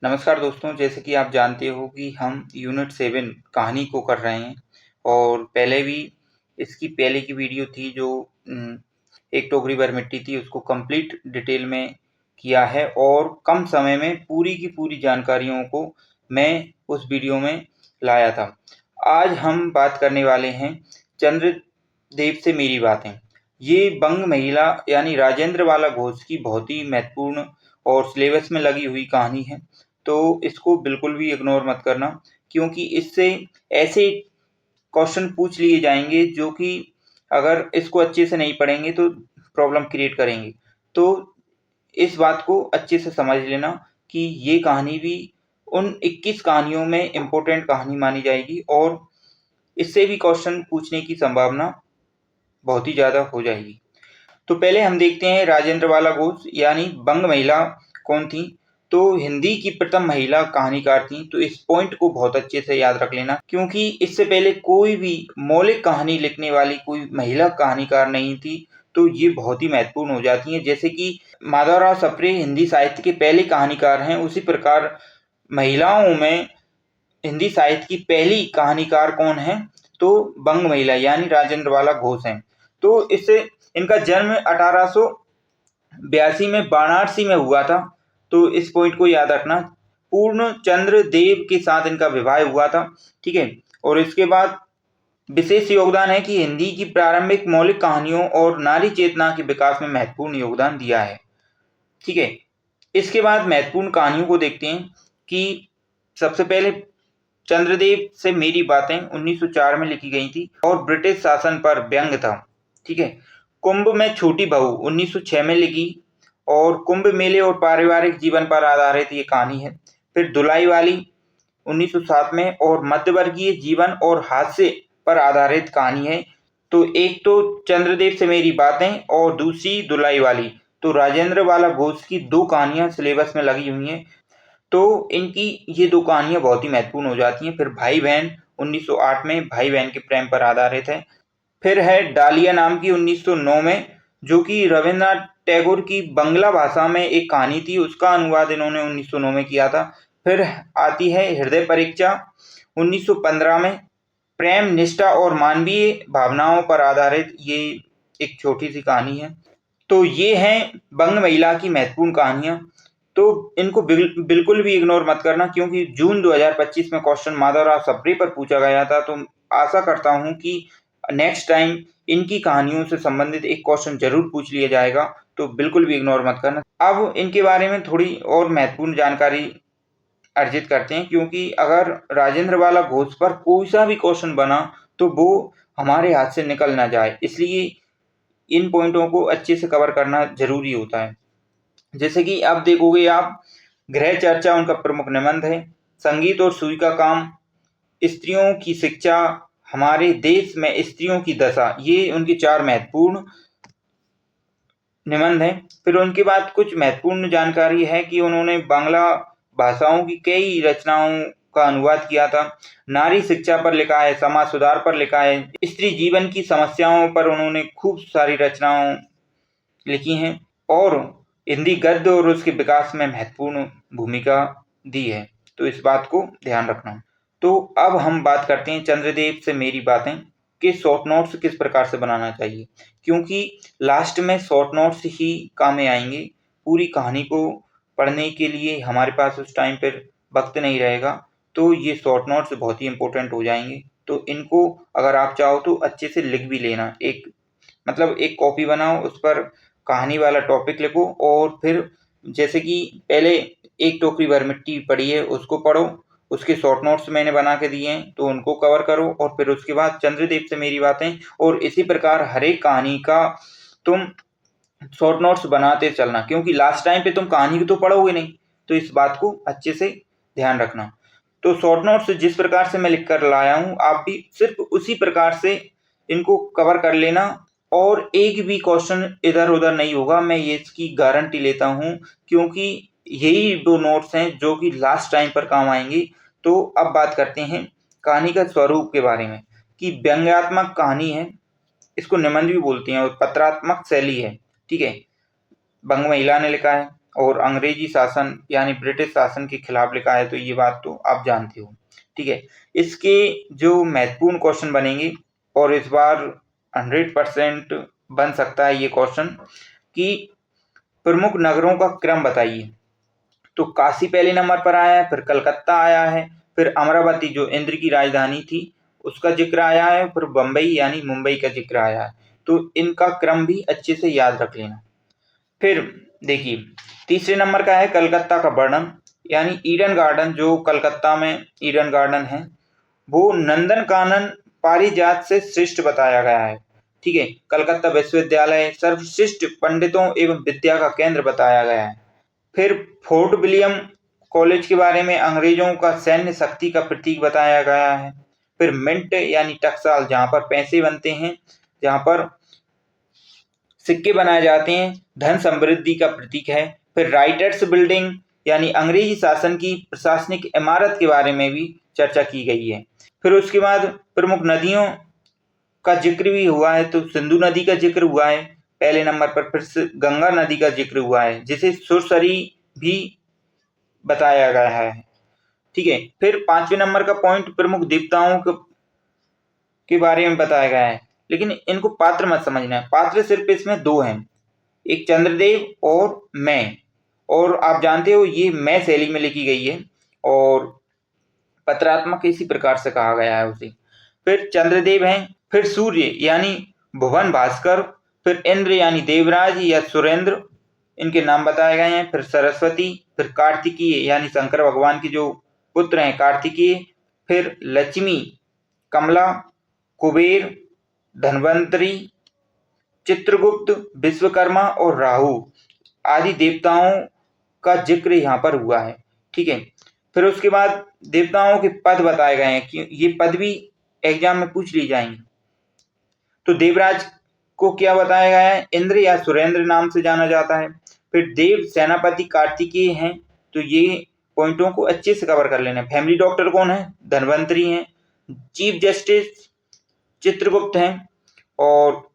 नमस्कार दोस्तों, जैसे कि आप जानते हो कि हम यूनिट 7 कहानी को कर रहे हैं और पहले भी इसकी पहले की वीडियो थी जो एक टोकरी भर मिट्टी थी, उसको कंप्लीट डिटेल में किया है और कम समय में पूरी की पूरी जानकारियों को मैं उस वीडियो में लाया था। आज हम बात करने वाले हैं चंद्रदेव से मेरी बातें। ये बंग महिला यानी राजेंद्र बाला घोष की बहुत ही महत्वपूर्ण और सिलेबस में लगी हुई कहानी है, तो इसको बिल्कुल भी इग्नोर मत करना, क्योंकि इससे ऐसे क्वेश्चन पूछ लिए जाएंगे जो कि अगर इसको अच्छे से नहीं पढ़ेंगे तो प्रॉब्लम क्रिएट करेंगे। तो इस बात को अच्छे से समझ लेना कि ये कहानी भी उन 21 कहानियों में इम्पोर्टेंट कहानी मानी जाएगी और इससे भी क्वेश्चन पूछने की संभावना बहुत ही ज़्यादा हो जाएगी। तो पहले हम देखते हैं राजेंद्र बाला घोष यानी बंग महिला कौन थी। तो हिंदी की प्रथम महिला कहानीकार थी। तो इस पॉइंट को बहुत अच्छे से याद रख लेना, क्योंकि इससे पहले कोई भी मौलिक कहानी लिखने वाली कोई महिला कहानीकार नहीं थी। तो ये बहुत ही महत्वपूर्ण हो जाती है। जैसे कि माधवराव सप्रे हिंदी साहित्य के पहले कहानीकार हैं, उसी प्रकार महिलाओं में हिंदी साहित्य की पहली कहानीकार कौन है? तो बंग महिला यानी राजेंद्र बाला घोष हैं। तो इससे इनका जन्म 1882 में वाराणसी में हुआ था। तो इस पॉइंट को याद रखना। पूर्ण चंद्र देव के साथ इनका विवाह हुआ था, ठीक है। और इसके बाद विशेष योगदान है कि हिंदी की प्रारंभिक मौलिक कहानियों और नारी चेतना के विकास में महत्वपूर्ण योगदान दिया है, ठीक है। इसके बाद महत्वपूर्ण कहानियों को देखते हैं कि सबसे पहले चंद्रदेव से मेरी बातें 1904 में लिखी गई थी और ब्रिटिश शासन पर व्यंग्य था, ठीक है। कुंभ में छोटी बहू 1906 में लिखी और कुंभ मेले और पारिवारिक जीवन पर आधारित ये कहानी है। फिर दुलाई वाली 1907 में और मध्यवर्गीय जीवन और हास्य पर आधारित कहानी है। तो एक तो चंद्रदेव से मेरी बातें और दूसरी दुलाई वाली। तो राजेंद्र बाला घोष की दो कहानियां सिलेबस में लगी हुई हैं, तो इनकी ये दो कहानियां बहुत ही महत्वपूर्ण हो जाती हैं। फिर भाई बहन 1908 में भाई बहन के प्रेम पर आधारित है। फिर है डालिया नाम की 1909 में, जो कि रविन्द्रनाथ टैगोर की बंगला भाषा में एक कहानी थी, उसका अनुवाद इन्होंने 1909 में किया था। फिर आती है हृदय परीक्षा 1915 में, प्रेम निष्ठा और मानवीय भावनाओं पर आधारित ये एक छोटी सी कहानी है। तो ये हैं बंग महिला की महत्वपूर्ण कहानियां। तो इनको बिल्कुल भी इग्नोर मत करना, क्योंकि जून 2025 में क्वेश्चन माधवराव सप्रे पर पूछा गया था। तो आशा करता हूं कि नेक्स्ट टाइम इनकी कहानियों से संबंधित एक क्वेश्चन जरूर पूछ लिया जाएगा, तो बिल्कुल भी इग्नोर मत करना। अब इनके बारे में थोड़ी और महत्वपूर्ण जानकारी अर्जित करते हैं, क्योंकि अगर राजेंद्र बाला घोष पर कोई सा भी क्वेश्चन बना तो वो हमारे हाथ से निकल ना जाए, इसलिए इन पॉइंटों को अच्छे से कवर करना जरूरी होता है। जैसे कि अब देखोगे आप, गृह चर्चा उनका प्रमुख निबंध है। संगीत और सुई का काम, स्त्रियों की शिक्षा, हमारे देश में स्त्रियों की दशा, ये उनके 4 महत्वपूर्ण निबंध हैं। फिर उनके बाद कुछ महत्वपूर्ण जानकारी है कि उन्होंने बांग्ला भाषाओं की कई रचनाओं का अनुवाद किया था। नारी शिक्षा पर लिखा है, समाज सुधार पर लिखा है, स्त्री जीवन की समस्याओं पर उन्होंने खूब सारी रचनाओं लिखी हैं और हिंदी गद्य और उसके विकास में महत्वपूर्ण भूमिका दी है। तो इस बात को ध्यान रखना। तो अब हम बात करते हैं चंद्रदेव से मेरी बातें के शॉर्ट नोट्स किस प्रकार से बनाना चाहिए, क्योंकि लास्ट में शॉर्ट नोट्स ही काम में आएंगे। पूरी कहानी को पढ़ने के लिए हमारे पास उस टाइम पर वक्त नहीं रहेगा, तो ये शॉर्ट नोट्स बहुत ही इंपॉर्टेंट हो जाएंगे। तो इनको अगर आप चाहो तो अच्छे से लिख भी लेना। एक कॉपी बनाओ, उस पर कहानी वाला टॉपिक लिखो और फिर जैसे कि पहले एक टोकरी भर मिट्टी पड़ी है उसको पढ़ो, उसके शॉर्ट नोट्स मैंने बना के दिए हैं तो उनको कवर करो, और फिर उसके बाद चंद्रदेव से मेरी बातें, और इसी प्रकार हर एक कहानी का तुम शॉर्ट नोट्स बनाते चलना, क्योंकि लास्ट टाइम पे तुम कहानी तो पढ़ोगे नहीं। तो इस बात को अच्छे से ध्यान रखना। तो शॉर्ट नोट्स जिस प्रकार से मैं लिख कर लाया हूँ, आप भी सिर्फ उसी प्रकार से इनको कवर कर लेना और एक भी क्वेश्चन इधर उधर नहीं होगा, मैं ये इसकी गारंटी लेता हूँ, क्योंकि यही दो नोट्स हैं जो कि लास्ट टाइम पर काम आएंगे। तो अब बात करते हैं कहानी का स्वरूप के बारे में, कि व्यंग्यात्मक कहानी है, इसको निबंध भी बोलते हैं, और पत्रात्मक शैली है, ठीक है। बंग महिला ने लिखा है, और अंग्रेजी शासन यानी ब्रिटिश शासन के खिलाफ लिखा है, तो ये बात तो आप जानते हो। ठीक है, इसके जो महत्वपूर्ण क्वेश्चन बनेंगे, और इस बार 100% बन सकता है ये क्वेश्चन, कि प्रमुख नगरों का क्रम बताइए। तो काशी पहले नंबर पर आया है, फिर कलकत्ता आया है, फिर अमरावती जो इंद्र की राजधानी थी उसका जिक्र आया है, फिर बम्बई यानी मुंबई का जिक्र आया है। तो इनका क्रम भी अच्छे से याद रख लेना। फिर देखिए, तीसरे नंबर का है कलकत्ता का वर्णन, यानी ईडन गार्डन, जो कलकत्ता में ईडन गार्डन है वो नंदन कानन पारिजात से श्रेष्ठ बताया गया है। ठीक है, कलकत्ता विश्वविद्यालय सर्वश्रेष्ठ पंडितों एवं विद्या का केंद्र बताया गया है। फिर फोर्ट विलियम कॉलेज के बारे में अंग्रेजों का सैन्य शक्ति का प्रतीक बताया गया है। फिर मिंट यानी टकसाल, जहां पर पैसे बनते हैं, जहां पर सिक्के बनाए जाते हैं, धन समृद्धि का प्रतीक है। फिर राइटर्स बिल्डिंग यानी अंग्रेजी शासन की प्रशासनिक इमारत के बारे में भी चर्चा की गई है। फिर उसके बाद प्रमुख नदियों का जिक्र भी हुआ है, तो सिंधु नदी का जिक्र हुआ है पहले नंबर पर, फिर से गंगा नदी का जिक्र हुआ है जिसे सुरसरी भी बताया गया है। ठीक है, फिर पांचवें नंबर का पॉइंट प्रमुख देवताओं के बारे में बताया गया है, लेकिन इनको पात्र मत समझना है, पात्र सिर्फ इसमें दो हैं, एक चंद्रदेव और मैं, और आप जानते हो ये मैं शैली में लिखी गई है और पत्रात्मक इसी प्रकार से कहा गया है उसे। फिर चंद्रदेव हैं, फिर सूर्य यानी भुवन भास्कर, फिर इंद्र यानी देवराज या सुरेंद्र, इनके नाम बताए गए हैं। फिर सरस्वती, फिर कार्तिकीय यानी शंकर भगवान के जो पुत्र हैं कार्तिकीय, फिर लक्ष्मी, कमला, कुबेर, धनवंतरी, चित्रगुप्त, विश्वकर्मा और राहु आदि देवताओं का जिक्र यहाँ पर हुआ है। ठीक है, फिर उसके बाद देवताओं के पद बताए गए हैं कि ये पद भी एग्जाम में पूछ ली जाएंगे। तो देवराज को क्या बताया गया है, इंद्र या सुरेंद्र नाम से जाना जाता है। फिर देव सेनापति कार्तिकेय हैं, तो ये पॉइंटों को अच्छे से कवर कर लेना। फैमिली डॉक्टर कौन है, धनवंतरी हैं। चीफ जस्टिस चित्रगुप्त हैं। और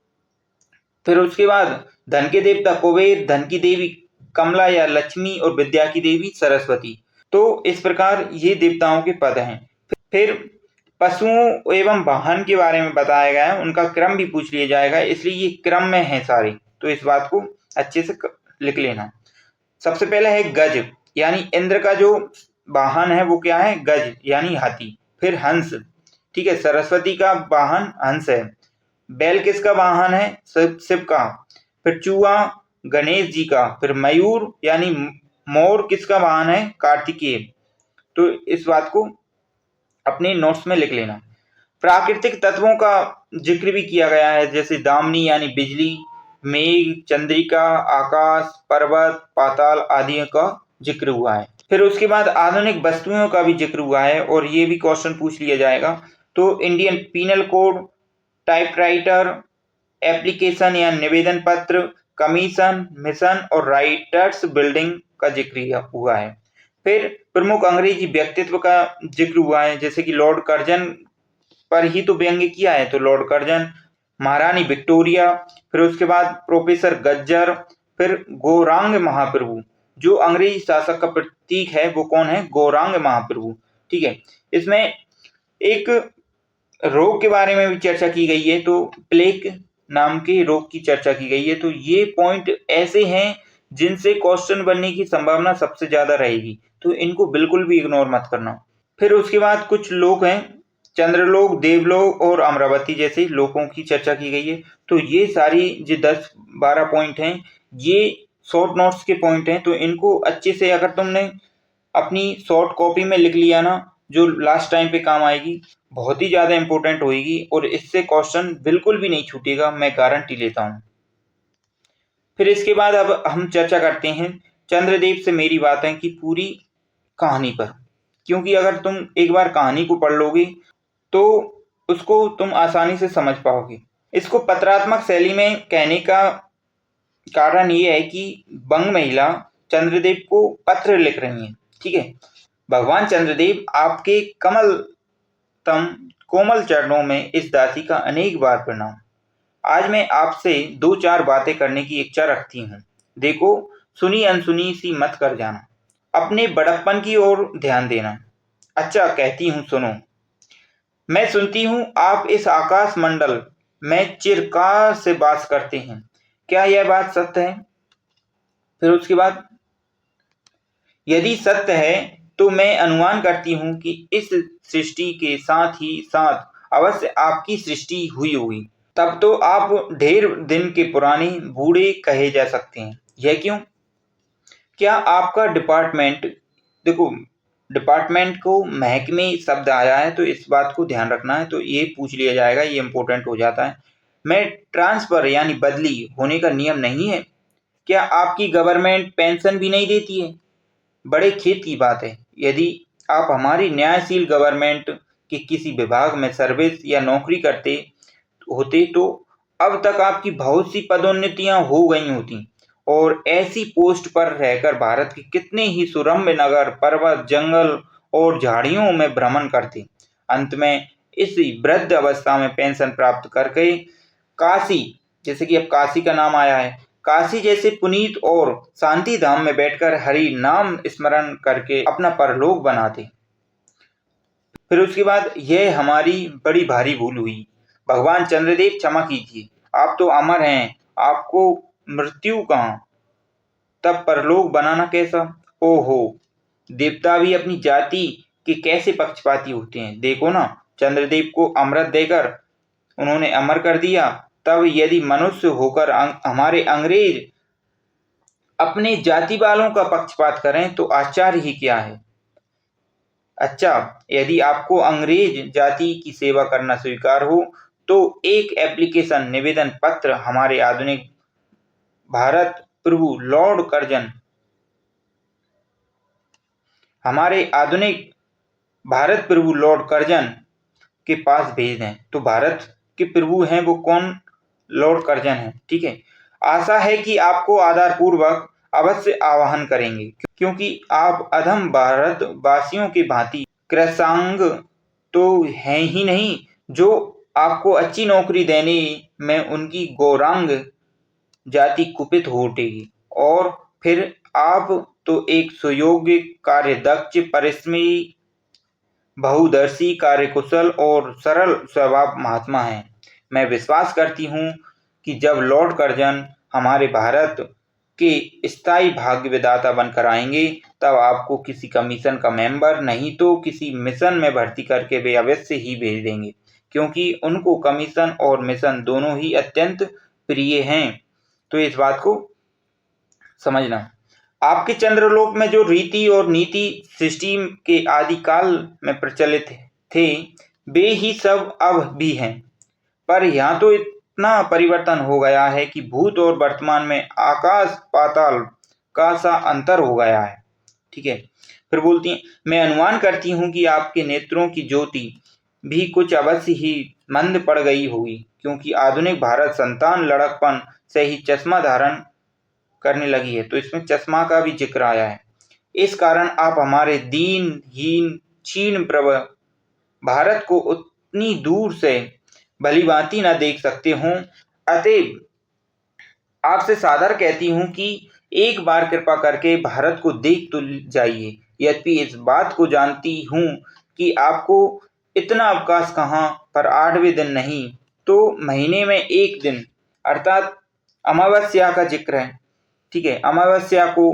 फिर उसके बाद धन के देवता कुबेर, धन की देवी कमला या लक्ष्मी और विद्या की देवी सरस्वती। तो इस प्रकार ये देवताओं के पद हैं। फिर पशुओं एवं वाहन के बारे में बताया गया है, उनका क्रम भी पूछ लिया जाएगा, इसलिए ये क्रम में है सारे, तो इस बात को अच्छे से लिख लेना। सबसे पहले है गज, यानी इंद्र का जो वाहन है वो क्या है, गज यानी हाथी। फिर हंस, ठीक है, सरस्वती का वाहन हंस है। बैल किसका वाहन है, शिव का। फिर चूहा गणेश जी का। फिर मयूर यानी मोर किसका वाहन है, कार्तिकेय। तो इस बात को अपने नोट्स में लिख लेना। प्राकृतिक तत्वों का जिक्र भी किया गया है, जैसे दामिनी यानी बिजली, मेघ, चंद्रिका, आकाश, पर्वत, पाताल आदि का जिक्र हुआ है। फिर उसके बाद आधुनिक वस्तुओं का भी जिक्र हुआ है, और ये भी क्वेश्चन पूछ लिया जाएगा। तो Indian penal code, typewriter, application या निवेदन पत्र, कमीशन, मिशन और राइटर्स बिल्डिंग का जिक्र हुआ है। फिर प्रमुख अंग्रेजी व्यक्तित्व का जिक्र हुआ है, जैसे कि लॉर्ड कर्जन पर ही तो व्यंग्य किया है, तो लॉर्ड कर्जन, महारानी विक्टोरिया, फिर उसके बाद प्रोफेसर गज्जर, फिर गौरांग महाप्रभु, जो अंग्रेजी शासक का प्रतीक है वो कौन है, गौरांग महाप्रभु। ठीक है, इसमें एक रोग के बारे में भी चर्चा की गई है, तो प्लेग नाम के रोग की चर्चा की गई है। तो ये पॉइंट ऐसे हैं जिनसे क्वेश्चन बनने की संभावना सबसे ज्यादा रहेगी, तो इनको बिल्कुल भी इग्नोर मत करना। फिर उसके बाद कुछ लोग हैं, चंद्रलोक, देवलोक और अमरावती जैसे लोकों की चर्चा की गई है। तो ये सारी जो 10-12 पॉइंट हैं, ये शॉर्ट नोट्स के पॉइंट हैं, तो इनको अच्छे से अगर तुमने अपनी शॉर्ट कॉपी में लिख लिया ना, जो लास्ट टाइम पे काम आएगी, बहुत ही ज्यादा इंपॉर्टेंट होगी, और इससे क्वेश्चन बिल्कुल भी नहीं छूटेगा, मैं गारंटी लेता हूँ। फिर इसके बाद अब हम चर्चा करते हैं चंद्रदेव से मेरी बातें की पूरी कहानी पर, क्योंकि अगर तुम एक बार कहानी को पढ़ लोगे तो उसको तुम आसानी से समझ पाओगे। इसको पत्रात्मक शैली में कहने का कारण ये है कि बंग महिला चंद्रदेव को पत्र लिख रही हैं। ठीक है, भगवान चंद्रदेव आपके कमलतम कोमल चरणों में इस दासी का अनेक बार प्रणाम। आज मैं आपसे 2-4 बातें करने की इच्छा रखती हूँ। देखो, सुनी अनसुनी सी मत कर जाना, अपने बड़प्पन की ओर ध्यान देना। अच्छा कहती हूँ सुनो, मैं सुनती हूँ आप इस आकाश मंडल में चिरकाल से वास करते हैं, क्या यह बात सत्य है? फिर उसके बाद, यदि सत्य है तो मैं अनुमान करती हूँ कि इस सृष्टि के साथ ही साथ अवश्य आपकी सृष्टि हुई होगी, तब तो आप ढेर दिन के पुराने बूढ़े कहे जा सकते हैं। यह क्यों? क्या आपका डिपार्टमेंट, देखो डिपार्टमेंट को महकमे शब्द आया है तो इस बात को ध्यान रखना है, तो ये पूछ लिया जाएगा, ये इंपॉर्टेंट हो जाता है। मैं ट्रांसफर यानी बदली होने का नियम नहीं है? क्या आपकी गवर्नमेंट पेंशन भी नहीं देती है? बड़े खेद की बात है। यदि आप हमारी न्यायशील गवर्नमेंट के किसी विभाग में सर्विस या नौकरी करते होते तो अब तक आपकी बहुत सी पदोन्नतियां हो गई होती और ऐसी पोस्ट पर रहकर भारत के कितने ही सुरम्य नगर, पर्वत, जंगल और झाड़ियों में भ्रमण करते। अंत में इस वृद्ध अवस्था में पेंशन प्राप्त करके काशी, जैसे कि अब काशी का नाम आया है, काशी जैसे पुनीत और शांति धाम में बैठकर हरि नाम स्मरण करके अपना परलोक बनाते। फिर उसके बाद, यह हमारी बड़ी भारी भूल हुई, भगवान चंद्रदेव क्षमा कीजिए, आप तो अमर हैं, आपको मृत्यु कहाँ, तब परलोक बनाना कैसा? ओहो, देवता भी अपनी जाति के कैसे पक्षपाती होते हैं। देखो ना, चंद्रदेव को अमृत देकर उन्होंने अमर कर दिया, तब यदि मनुष्य होकर हमारे अंग्रेज अपने जाति वालों का पक्षपात करें तो आश्चर्य ही क्या है। अच्छा, यदि आपको अंग्रेज जाति की सेवा करना स्वीकार हो तो एक एप्लीकेशन निवेदन पत्र हमारे आधुनिक भारत प्रभु लॉर्ड कर्जन के पास भेज दें। तो भारत के प्रभु हैं वो कौन? लॉर्ड कर्जन है, ठीक है। आशा है कि आपको आदरपूर्वक अवश्य आवाहन करेंगे, क्योंकि आप अधम भारतवासियों की भांति कृशांग तो हैं ही नहीं, जो आपको अच्छी नौकरी देने में उनकी गौरांग जाति कुपित हो उठेगी। और फिर आप तो एक सुयोग्य, कार्यदक्ष, परिश्रमी, बहुदर्शी, कार्यकुशल और सरल स्वभाव महात्मा हैं। मैं विश्वास करती हूँ कि जब लॉर्ड कर्जन हमारे भारत के स्थायी भाग्य विधाता बनकर आएंगे तब आपको किसी कमीशन का मेंबर नहीं तो किसी मिशन में भर्ती करके वे अवश्य ही भेज देंगे, क्योंकि उनको कमीशन और मिशन दोनों ही अत्यंत प्रिय हैं। तो इस बात को समझना। आपके चंद्रलोक में जो रीति और नीति सृष्टि के आदि काल में प्रचलित थे वे ही सब अब भी हैं, पर यहाँ तो इतना परिवर्तन हो गया है कि भूत और वर्तमान में आकाश पाताल का सा अंतर हो गया है, ठीक है। फिर बोलती हैं, मैं अनुमान करती हूँ कि आपके नेत्रों की ज्योति भी कुछ अवश्य ही मंद पड़ गई होगी, क्योंकि आधुनिक भारत संतान लड़कपन से ही चश्मा धारण करने लगी है। तो इसमें चश्मा का भी जिक्र आया है। इस कारण आप हमारे दीनहीन क्षीण प्रभ भारत को उतनी दूर से भलीभांति न देख सकते हों, अतएव आपसे सादर कहती हूँ कि एक बार कृपा करके भारत को देख तो जाइए। यद्यपि इस बात को जानती हूँ कि आपको इतना अवकाश कहाँ पर 8वें दिन नहीं तो महीने में एक दिन अर्थात अमावस्या का जिक्र है, ठीक है। अमावस्या को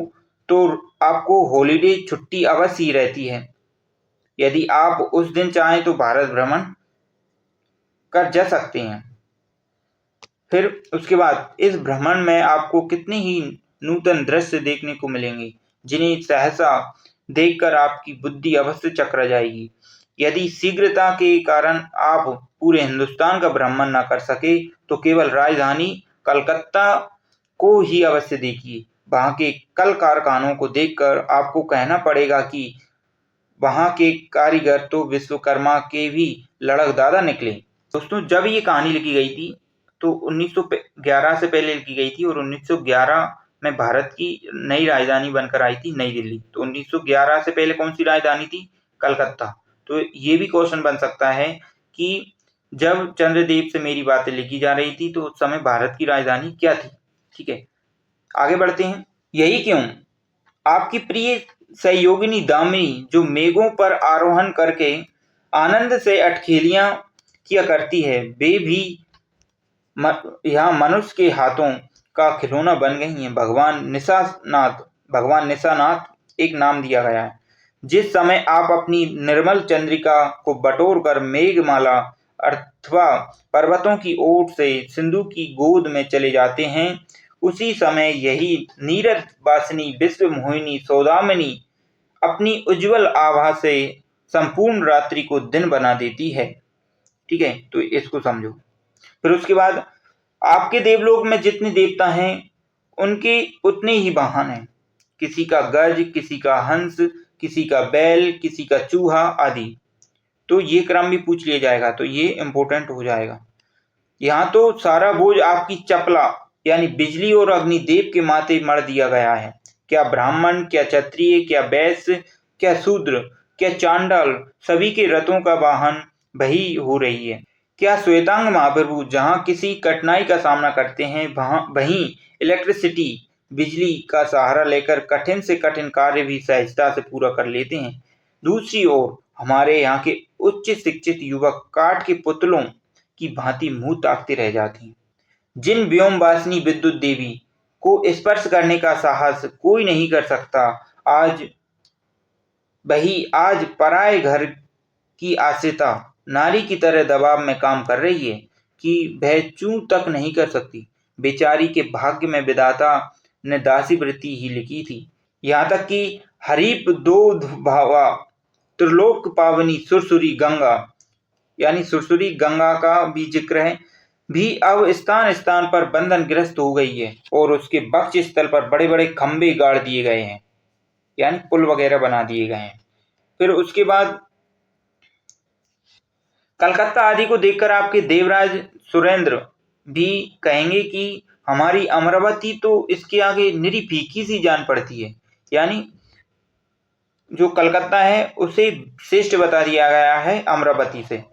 तो आपको हॉलीडे छुट्टी अवश्य ही रहती है। यदि आप उस दिन चाहें तो भारत भ्रमण कर जा सकते हैं। फिर उसके बाद, इस भ्रमण में आपको कितने ही नूतन दृश्य देखने को मिलेंगे, जिन्हें सहसा देखकर आपकी बुद्धि अवश्य चकरा जाएगी। यदि शीघ्रता के कारण आप पूरे हिंदुस्तान का भ्रमण न कर सके तो केवल राजधानी कलकत्ता को ही अवश्य देखिए। वहाँ के कल कारखानों को देखकर आपको कहना पड़ेगा कि वहाँ के कारीगर तो विश्वकर्मा के भी लड़कदादा निकले। दोस्तों, जब ये कहानी लिखी गई थी तो 1911 से पहले लिखी गई थी और 1911 में भारत की नई राजधानी बनकर आई थी नई दिल्ली। तो 1911 से पहले कौन सी राजधानी थी? कलकत्ता। तो ये भी क्वेश्चन बन सकता है कि जब चंद्रदेव से मेरी बातें लिखी जा रही थी तो उस समय भारत की राजधानी क्या थी, ठीक है। आगे बढ़ते हैं। यही क्यों आपकी प्रिय सहयोगिनी दामिनी जो मेघों पर आरोहण करके आनंद से अटखेलियां किया करती है, वे भी यहाँ मनुष्य के हाथों का खिलौना बन गई हैं। भगवान निशानाथ एक नाम दिया गया है। जिस समय आप अपनी निर्मल चंद्रिका को बटोर कर मेघमाला अथवा पर्वतों की ओट से सिंधु की गोद में चले जाते हैं, उसी समय यही नीरद वासिनी विश्व मोहिनी सौदामिनी अपनी उज्जवल आभा से संपूर्ण रात्रि को दिन बना देती है। ठीक है, तो इसको समझो। फिर उसके बाद आपके देवलोक में जितने देवता हैं उनके उतने ही वाहन हैं। किसी का गज, किसी का हंस, किसी का बैल, किसी का चूहा आदि। तो ये क्रम भी पूछ लिया जाएगा, तो ये इंपॉर्टेंट हो जाएगा। यहाँ तो सारा बोझ आपकी चपला यानी बिजली और अग्निदेव के माथे मढ़ दिया गया है। क्या ब्राह्मण, क्या क्षत्रिय, क्या वैश्य, क्या शूद्र, क्या चांडाल, सभी के रथों का वाहन वही हो रही है। क्या श्वेतांग महाप्रभु जहाँ किसी कठिनाई का सामना करते हैं वहीं इलेक्ट्रिसिटी बिजली का सहारा लेकर कठिन से कठिन कार्य भी सहजता से पूरा कर लेते हैं। दूसरी ओर हमारे यहाँ के उच्च शिक्षित युवक काठ के पुतलों की भांति मुंह ताकते रह जाती हैं। जिन व्योमवासिनी विद्युत देवी को स्पर्श करने का साहस कोई नहीं कर सकता, आज पराये घर की आश्रिता नारी की तरह दबाव में काम कर रही है कि वह चूं तक नहीं कर सकती। बेचारी के भाग्य में विधाता ने दासी वृत्ति ही लिखी थी। यहाँ तक कि हरीप दोध भावा त्रिलोक पावनी सुरसुरी गंगा यानी सुरसुरी गंगा का भी जिक्र है, भी अब स्थान स्थान पर बंधन ग्रस्त हो गई है और उसके बक्ष स्थल पर बड़े बड़े खंभे गाड़ दिए गए हैं, यानी पुल वगैरह बना दिए गए हैं। फिर उसके बाद कलकत्ता आदि को देखकर आपके देवराज सुरेंद्र भी कहेंगे कि हमारी अमरावती तो इसके आगे निरी फीकी सी जान पड़ती है। यानी जो कलकत्ता है उसे श्रेष्ठ बता दिया गया है अमरावती से।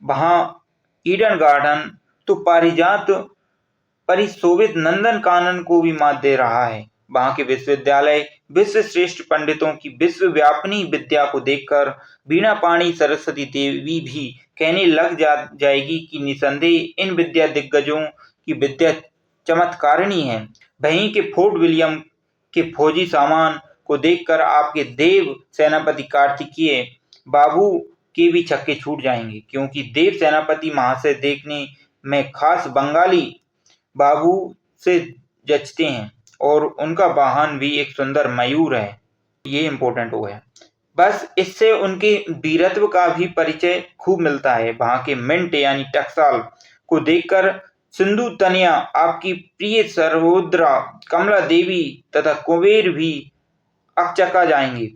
वहाँ ईडन गार्डन तो पारिजात परिशोभित नंदन कानन को भी मात दे रहा है। वहाँ के विश्वविद्यालय विश्व श्रेष्ठ पंडितों की विश्वव्यापिनी विद्या को देखकर वीणा पाणी सरस्वती देवी भी कहने लग जाएगी कि निसंदेह इन विद्या दिग्गजों की विद्या चमत्कारिणी है। वहीं के फोर्ट विलियम के फौजी सामान को देखकर आपके देव सेनापति कार्तिकीय बाबू के भी छक्के छूट जाएंगे, क्योंकि देव सेनापति महाशय देखने में खास बंगाली बाबू से जचते हैं और उनका वाहन भी एक सुंदर मयूर है। ये इंपॉर्टेंट हो गया। बस इससे उनके वीरत्व का भी परिचय खूब मिलता है। वहां के मिंट यानी टकसाल को देखकर सिंधु तनिया आपकी प्रिय सरोद्रा कमला देवी तथा कुबेर भी अकचका जाएंगे।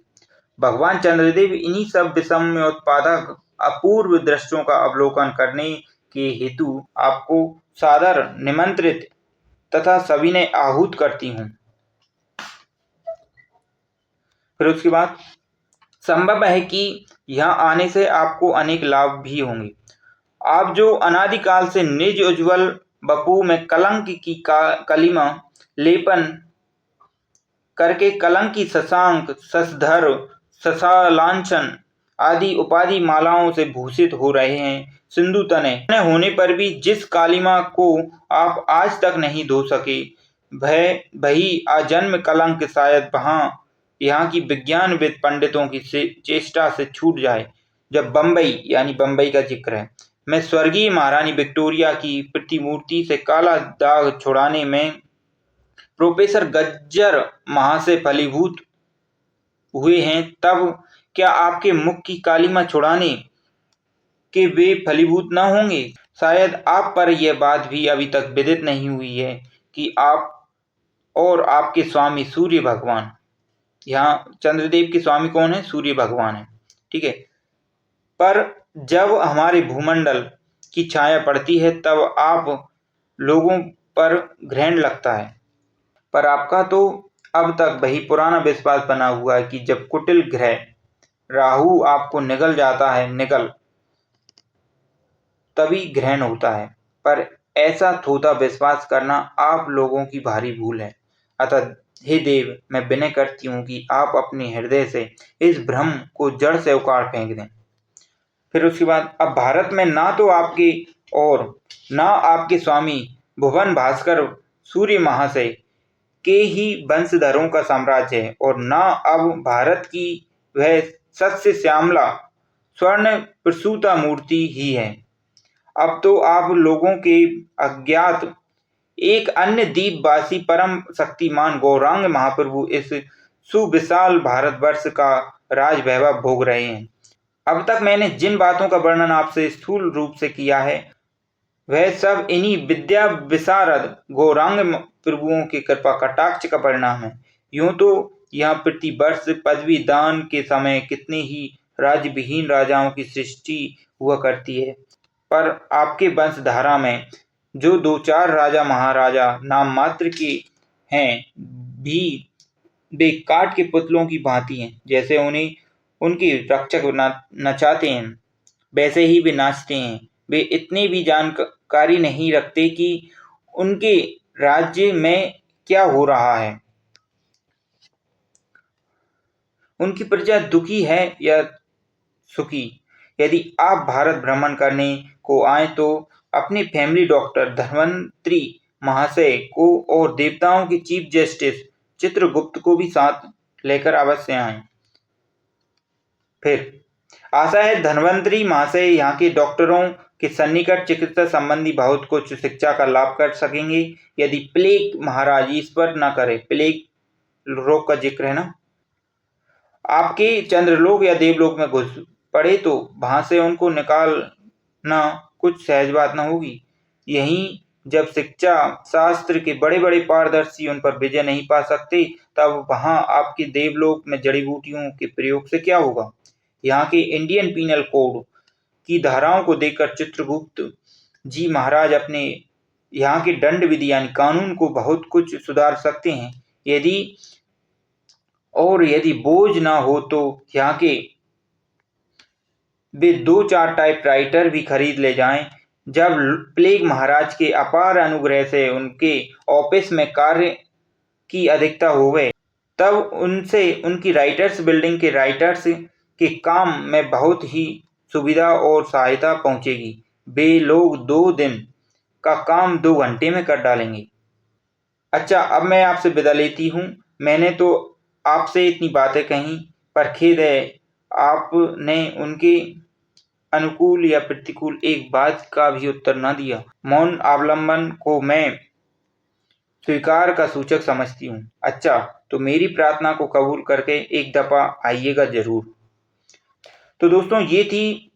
भगवान चंद्रदेव इन्हीं सब विषम उत्पादक अपूर्व दृश्यों का अवलोकन करने के हेतु आपको सादर निमंत्रित तथा सविनय आहूत करती हूँ। फिर उसके बाद संभव है कि यहाँ आने से आपको अनेक लाभ भी होंगे। आप जो अनादिकाल से निज उज्ज्वल बपू में कलंक की कलिमा लेपन करके कलंक की शशांक, शशधर, शशालांछन आदि उपाधि मालाओं से भूषित हो रहे हैं, सिंधु तने होने पर भी जिस कालिमा को आप आज तक नहीं धो सके, वही आजन्म कलंक शायद यहाँ की विज्ञानविद पंडितों की चेष्टा से छूट जाए। जब बम्बई यानी बम्बई का जिक्र है, मैं स्वर्गीय महारानी विक्टोरिया की प्रतिमूर्ति से काला दाग छुड़ाने में प्रोफेसर गज्जर महाशय फलीभूत हुए हैं, तब क्या आपके मुख की कालिमा छुड़ाने के वे फलीभूत न होंगे? शायद आप पर यह बात भी अभी तक विदित नहीं हुई है कि आप और आपके स्वामी सूर्य भगवान, यहाँ चंद्रदेव के स्वामी कौन है? सूर्य भगवान है। ठीक है, पर जब हमारे भूमंडल की छाया पड़ती है तब आप लोगों पर ग्रहण लगता है। पर आपका तो अब तक वही पुराना विश्वास बना हुआ है कि जब कुटिल ग्रह राहु आपको निगल जाता है तभी ग्रहण होता है। पर ऐसा थोथा विश्वास करना आप लोगों की भारी भूल है। अतः हे देव, मैं विनय करती हूँ कि आप अपने हृदय से इस भ्रम को जड़ से उखाड़ फेंक दें। फिर उसके बाद, अब भारत में ना तो आपके और ना आपके स्वामी भुवन भास्कर सूर्य महाशय के ही वंशधरों का साम्राज्य है, और ना अब भारत की वह सस्य श्यामला स्वर्ण प्रसूता मूर्ति ही है। अब तो आप लोगों के अज्ञात एक अन्य द्वीपवासी परम शक्तिमान गौरांग महाप्रभु इस सुविशाल भारतवर्ष का राज वैभव भोग रहे हैं। अब तक मैंने जिन बातों का वर्णन आपसे स्थूल रूप से किया है, वह सब इन्हीं विद्या विशारद गौरांग प्रभुओं के कृपा कटाक्ष का परिणाम है। यूं तो यहाँ प्रति वर्ष पदवी दान के समय कितने ही राज्यविहीन राजाओं की सृष्टि हुआ करती है, पर आपके वंशधारा में जो 2-4 राजा महाराजा नाम मात्र के हैं, भी वे काठ के पुतलों की भांति हैं। जैसे उन्हें उनके रक्षक नचाते हैं, वैसे ही वे नाचते हैं। वे इतनी भी जानकारी नहीं रखते कि उनके राज्य में क्या हो रहा है, उनकी प्रजा दुखी है या सुखी। यदि आप भारत भ्रमण करने को आए तो अपने फैमिली डॉक्टर धन्वंतरी महाशय को और देवताओं के चीफ जस्टिस चित्रगुप्त को भी साथ लेकर अवश्य आएं। फिर आशा है धन्वंतरी महाशय यहाँ के डॉक्टरों के सन्निकट चिकित्सा संबंधी बहुत कुछ शिक्षा का लाभ कर सकेंगे। यदि प्लेग महाराज ईश्वर न करे, प्लेग रोग का जिक्र है ना, आपके चंद्रलोक या देवलोक में घुस पड़े तो वहां से उनको निकालना कुछ सहज बात न होगी। यहीं जब शिक्षा शास्त्र के बड़े बड़े पारदर्शी उन पर विजय नहीं पा सकते, तब वहां आपके देवलोक में जड़ी बूटियों के प्रयोग से क्या होगा। यहाँ के इंडियन पीनल कोड की धाराओं को देखकर चित्रगुप्त जी महाराज अपने यहाँ के दंड विधि यानी कानून को बहुत कुछ सुधार सकते हैं। यदि बोझ ना हो तो यहाँ के वे 2-4 टाइपराइटर भी खरीद ले जाएं। जब प्लेग महाराज के अपार अनुग्रह से उनके ऑफिस में कार्य की अधिकता हो गए, तब उनसे उनकी राइटर्स बिल्डिंग के राइटर्स के काम में बहुत ही सुविधा और सहायता पहुंचेगी। वे लोग 2 दिन का काम 2 घंटे में कर डालेंगे। अच्छा, अब मैं आपसे विदा लेती हूँ। मैंने तो आपसे इतनी बातें कहीं, पर खेद है आपने उनके अनुकूल या प्रतिकूल एक बात का भी उत्तर न दिया। मौन अवलंबन को मैं स्वीकार का सूचक समझती हूँ। अच्छा, तो मेरी प्रार्थना को कबूल करके एक दफा आइएगा जरूर। तो दोस्तों, ये थी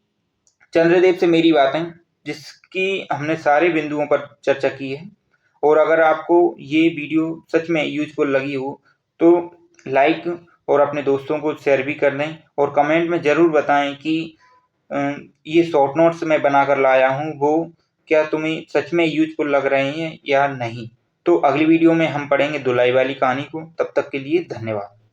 चंद्रदेव से मेरी बातें, जिसकी हमने सारे बिंदुओं पर चर्चा की है। और अगर आपको ये वीडियो सच में यूजफुल लगी हो तो लाइक और अपने दोस्तों को शेयर भी कर दें, और कमेंट में ज़रूर बताएं कि ये शॉर्ट नोट्स मैं बनाकर लाया हूँ वो क्या तुम्हें सच में यूजफुल लग रहे हैं या नहीं। तो अगली वीडियो में हम पढ़ेंगे धुलाई वाली कहानी को। तब तक के लिए धन्यवाद।